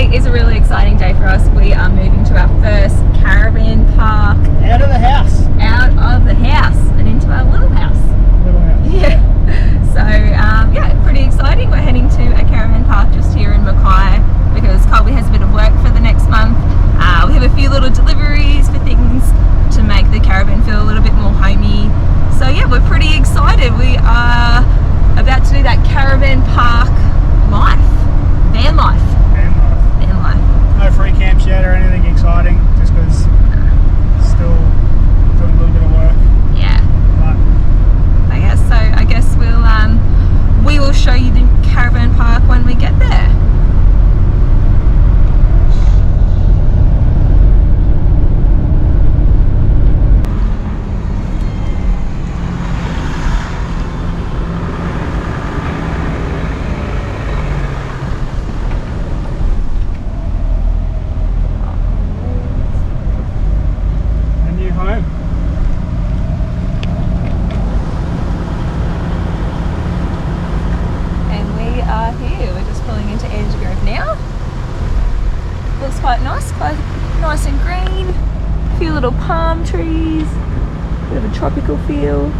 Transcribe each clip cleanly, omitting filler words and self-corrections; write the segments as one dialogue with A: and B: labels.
A: Today is a really exciting day for us. We are moving to our first caravan park.
B: Out of the house.
A: Out of the house and into our little house. Yeah. So yeah, pretty exciting. We're heading to a caravan park just here in Mackay because Colby has a bit of work for the next month. We have a few little deliveries for things to make the caravan feel a little bit more homey. So yeah, we're pretty excited. We are about to do that caravan park life. Van life. Van life.
B: No free camps yet or anything exciting, just because still doing a little bit of work.
A: Yeah.
B: But
A: I guess we will show you the caravan park when we get there. Looks quite nice and green. A few little palm trees, bit of a tropical feel.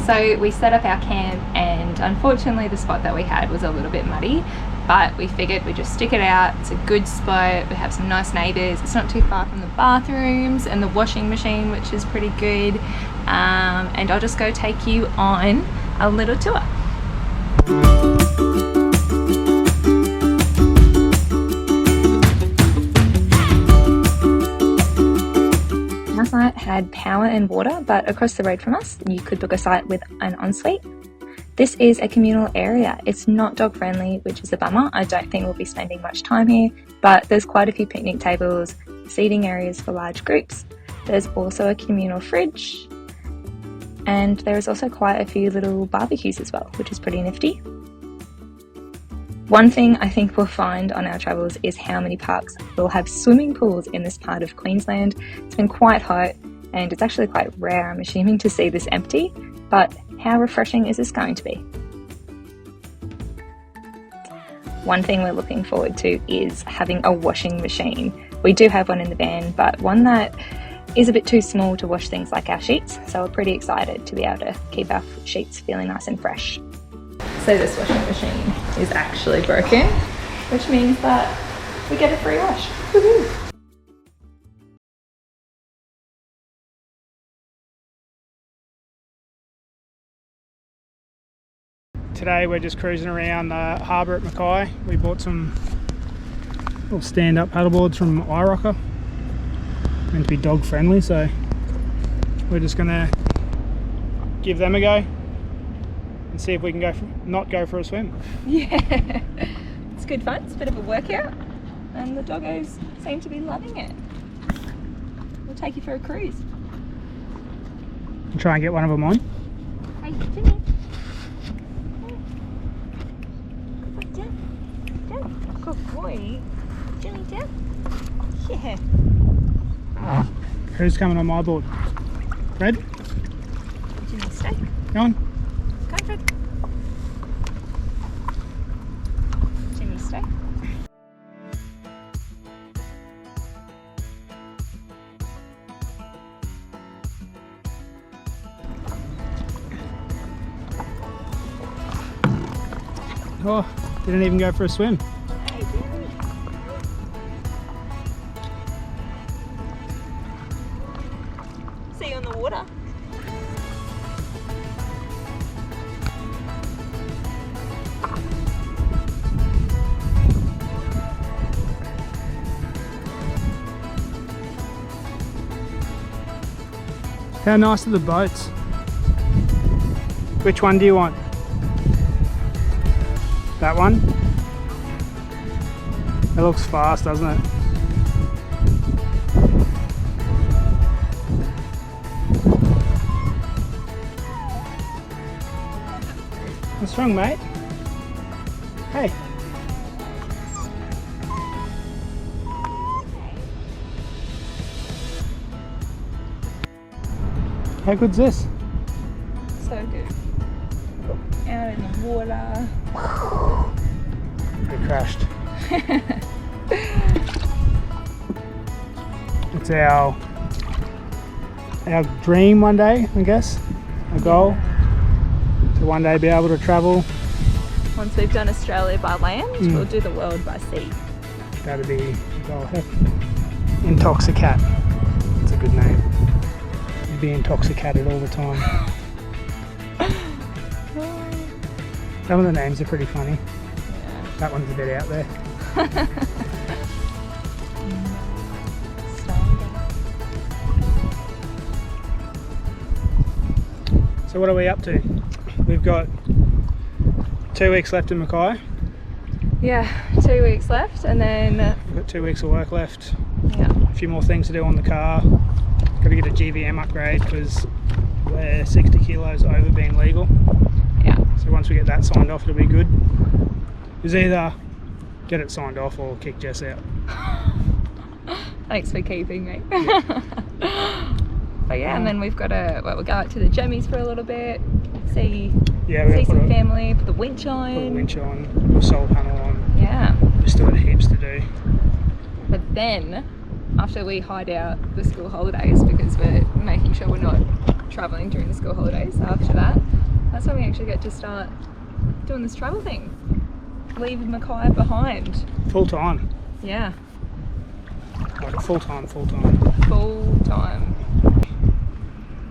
A: So we set up our camp and unfortunately the spot that we had was a little bit muddy, but we figured we'd just stick it out. It's a good spot, we have some nice neighbours, it's not too far from the bathrooms and the washing machine, which is pretty good. And I'll just go take you on a little tour. Our site had power and water, but across the road from us you could book a site with an ensuite. This is a communal area. It's not dog friendly, which is a bummer. I don't think we'll be spending much time here, but there's quite a few picnic tables, seating areas for large groups. There's also a communal fridge, and there is also quite a few little barbecues as well, which is pretty nifty. One thing I think we'll find on our travels is how many parks will have swimming pools in this part of Queensland. It's been quite hot and it's actually quite rare, I'm assuming, to see this empty, but how refreshing is this going to be? One thing we're looking forward to is having a washing machine. We do have one in the van, but one that is a bit too small to wash things like our sheets, so we're pretty excited to be able to keep our sheets feeling nice and fresh. So this washing machine is actually broken, which means that we get a free wash. Woohoo!
B: today we're just cruising around the harbour at Mackay. We bought some little stand-up paddleboards from iRocker. Meant to be dog friendly, so we're just gonna give them a go and see if we can not go for a swim.
A: Yeah, it's good fun. It's a bit of a workout and the doggos seem to be loving it. We'll take you for a cruise.
B: I'll try and get one of them on.
A: Hey, Jimmy. Good boy. Jimmy, down. Yeah.
B: Who's coming on my board? Fred?
A: Jimmy, stay.
B: Go on.
A: Come, Fred. Jimmy, stay.
B: Oh, didn't even go for a swim.
A: Hey, Jimmy. See you in the water.
B: How nice are the boats? Which one do you want? That one? It looks fast, doesn't it? What's wrong, mate? Hey. How good's this?
A: So good. Out in the water.
B: We crashed. It's our dream one day, I guess. Our goal to one day be able to travel.
A: Once we've done Australia by land, we'll do the world by sea.
B: That'd be the goal. Intoxicat. It's a good name. You'd be intoxicated all the time. Some of the names are pretty funny.
A: Yeah.
B: That one's a bit out there. So what are we up to? We've got 2 weeks left in Mackay.
A: Yeah, 2 weeks left, and then
B: We've got 2 weeks of work left.
A: yeah,
B: A few more things to do on the car. Got to get a GVM upgrade because we're 60 kilos over being legal.
A: yeah,
B: So once we get that signed off, it'll be good. It's either get it signed off or kick Jess out.
A: thanks for keeping me. But yeah, and then we've got to we'll go out to the Jammies for a little bit, see some family, put the winch on.
B: Put a winch on, put a solar panel on.
A: Yeah.
B: We've still got heaps to do.
A: But then, after we hide out the school holidays, because we're making sure we're not travelling during the school holidays, after that's when we actually get to start doing this travel thing. Leave Mackay behind.
B: Full time.
A: Yeah.
B: Like full time.
A: Full time.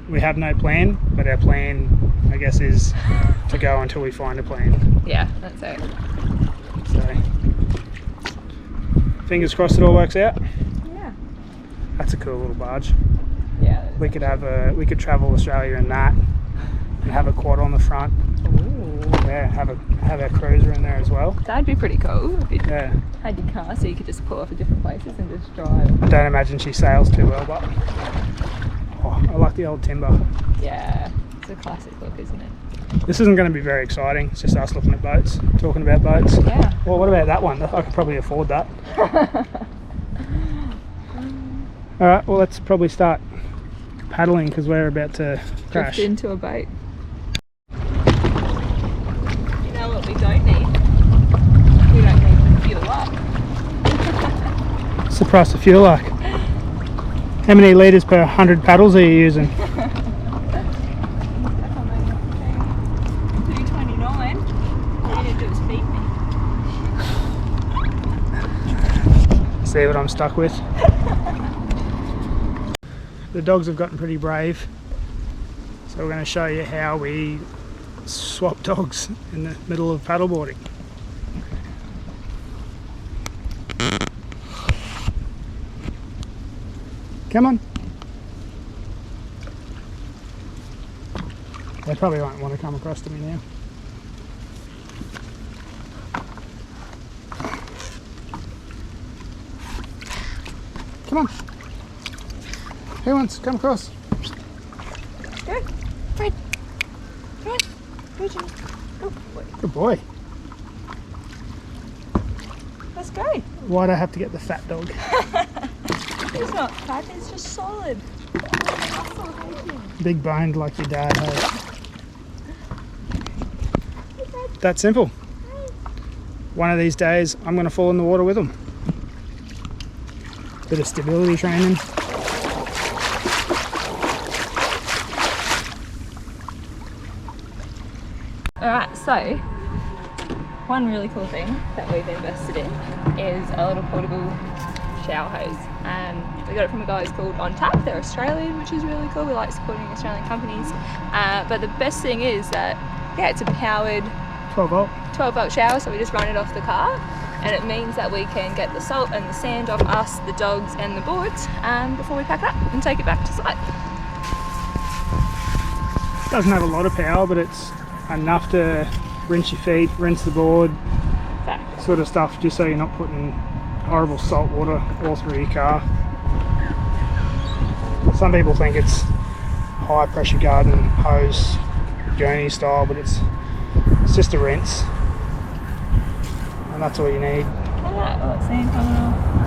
B: We have no plan, but our plan, I guess, is to go until we find a plan.
A: Yeah, that's it.
B: So, fingers crossed it all works out.
A: Yeah.
B: That's a cool little barge.
A: Yeah.
B: We could travel Australia in that, and have a quad on the front.
A: Ooh.
B: Yeah, have a cruiser in there as well.
A: That'd be pretty cool if you
B: Yeah.
A: had your car so you could just pull off at different places and just drive.
B: I don't imagine she sails too well, but I like the old timber.
A: Yeah, it's a classic look, isn't it?
B: This isn't going to be very exciting. It's just us looking at boats, talking about boats.
A: Yeah.
B: Well, what about that one? I could probably afford that. All right, well, let's probably start paddling because we're about to crash.
A: Drift into a boat. You know what we don't need? We don't need to fuel up.
B: What's the price of fuel like? How many litres per 100 paddles are you using?
A: 229. All you need to do is feed me.
B: See what I'm stuck with? The dogs have gotten pretty brave, so we're going to show you how we swap dogs in the middle of paddleboarding. Come on. They probably won't want to come across to me now. Come on. Who wants to come across?
A: Go. Fred. Come on. Go, Jimmy. Oh, boy.
B: Good boy.
A: Let's go.
B: Why'd I have to get the fat dog?
A: It's not fat, it's just solid. Muscle,
B: Big boned like your dad has. That simple. One of these days I'm going to fall in the water with him. Bit of stability training.
A: Alright, so one really cool thing that we've invested in is a little portable shower hose. We got it from a guy who's called On Tap. They're Australian, which is really cool. We like supporting Australian companies. But the best thing is that, yeah, it's a powered 12 volt shower, so we just run it off the car, and it means that we can get the salt and the sand off us, the dogs and the boards before we pack it up and take it back to site.
B: Doesn't have a lot of power, but it's enough to rinse your feet, rinse the board,
A: Fact.
B: sort of stuff, just so you're not putting horrible salt water all through your car. Some people think it's high pressure garden hose gurney style, but it's just a rinse, and that's all you need.
A: Oh, sand coming off.